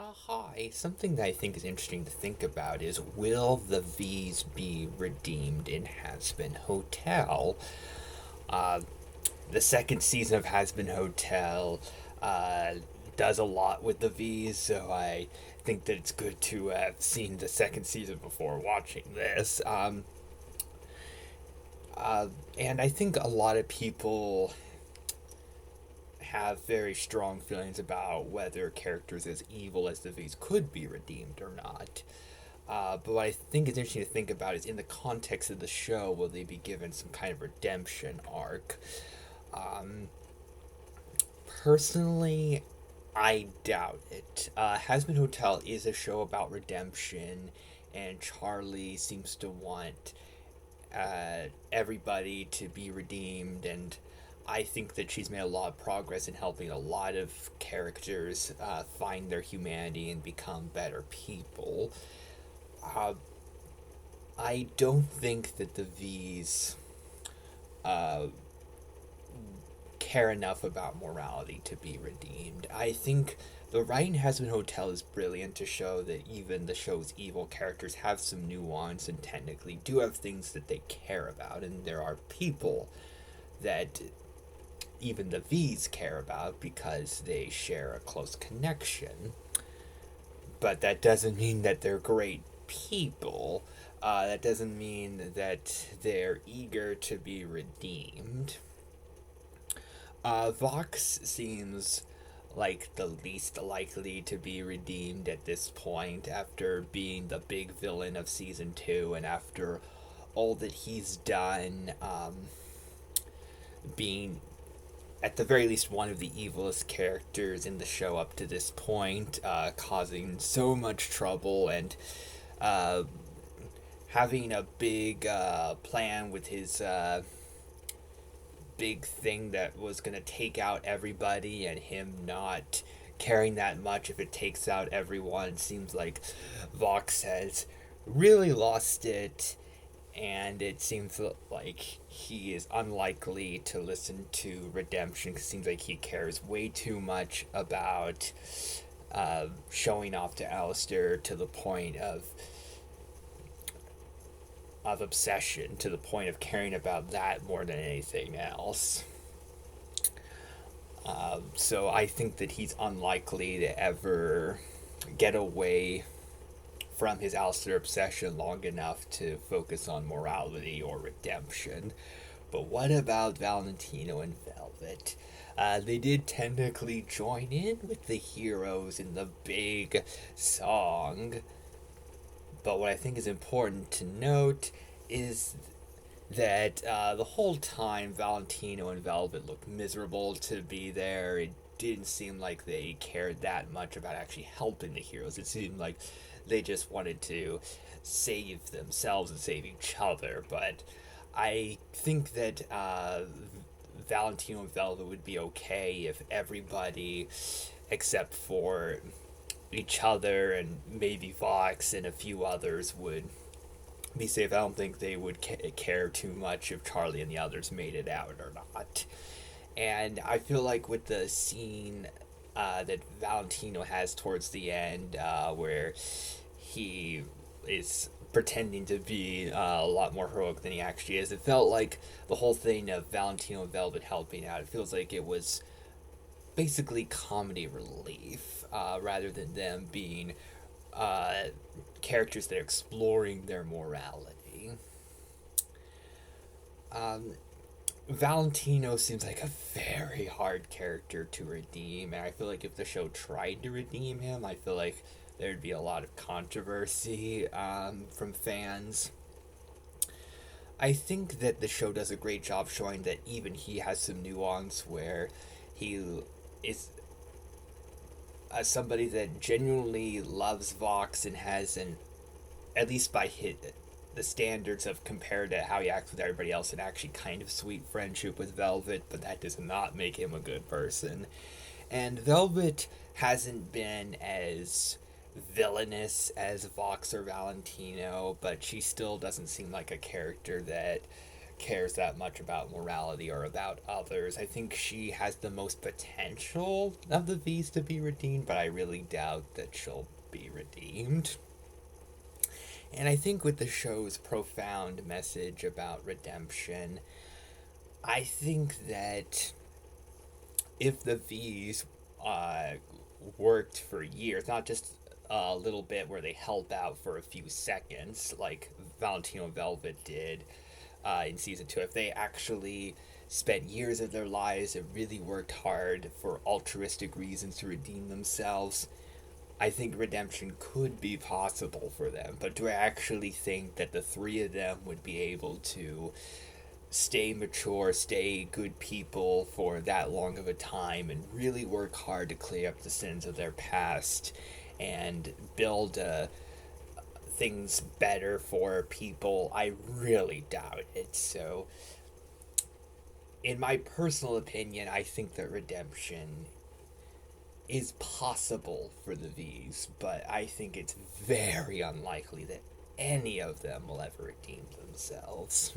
Hi. Something that I think is interesting to think about is, will the Vees be redeemed in Hazbin Hotel? Uh, the second season of Hazbin Hotel uh, does a lot with the Vees, so I think that it's good to have seen the second season before watching this. Uh, and I think a lot of people have very strong feelings about whether characters as evil as the Vees could be redeemed or not. But what I think is interesting to think about is, in the context of the show, will they be given some kind of redemption arc? Um, Personally, I doubt it. Hazbin Hotel is a show about redemption, and Charlie seems to want everybody to be redeemed, and I think that she's made a lot of progress in helping a lot of characters find their humanity and become better people. Uh, I don't think that the V's uh, care enough about morality to be redeemed. I think the writing Hazbin Hotel is brilliant to show that even the show's evil characters have some nuance and technically do have things that they care about, and there are people that even the V's care about because they share a close connection. But that doesn't mean that they're great people. That doesn't mean that they're eager to be redeemed. Vox seems like the least likely to be redeemed at this point after being the big villain of season 2 and after all that he's done, being at the very least one of the evilest characters in the show up to this point, causing so much trouble and uh, having a big plan with his big thing that was going to take out everybody, and him not caring that much if it takes out everyone. It seems like Vox has really lost it, and it seems like he is unlikely to listen to redemption. It seems like he cares way too much about showing off to Alistair to the point of obsession, to the point of caring about that more than anything else. So I think that he's unlikely to ever get away from his Alistair obsession long enough to focus on morality or redemption. But what about Valentino and Velvet? They did technically join in with the heroes in the big song, but what I think is important to note is that the whole time Valentino and Velvet looked miserable to be there. It didn't seem like they cared that much about actually helping the heroes. It seemed like they just wanted to save themselves and save each other. But I think that Valentino and Velvet would be okay if everybody, except for each other and maybe Vox and a few others, would be safe. I don't think they would care too much if Charlie and the others made it out or not. And I feel like with the scene that Valentino has towards the end, where he is pretending to be a lot more heroic than he actually is, it felt like the whole thing of Valentino and Velvet helping out, it feels like it was basically comedy relief, rather than them being uh, characters that are exploring their morality. Um, Valentino seems like a very hard character to redeem, and I feel like if the show tried to redeem him, I feel like there'd be a lot of controversy from fans. I think that the show does a great job showing that even he has some nuance where he is somebody that genuinely loves Vox and has an, at least by the standards of compared to how he acts with everybody else, an actually kind of sweet friendship with Velvet, but that does not make him a good person. And Velvet hasn't been as villainous as Vox or Valentino, but she still doesn't seem like a character that cares that much about morality or about others. I think she has the most potential of the Vees to be redeemed, but I really doubt that she'll be redeemed. And I think with the show's profound message about redemption, I think that if the Vees uh, worked for years, not just a little bit where they held out for a few seconds, like Valentino Velvet did in season 2, if they actually spent years of their lives and really worked hard for altruistic reasons to redeem themselves, I think redemption could be possible for them. But do I actually think that the three of them would be able to stay mature, stay good people for that long of a time, and really work hard to clear up the sins of their past and build things better for people? I really doubt it. So, in my personal opinion, I think that redemption is possible for the Vees, but I think it's very unlikely that any of them will ever redeem themselves.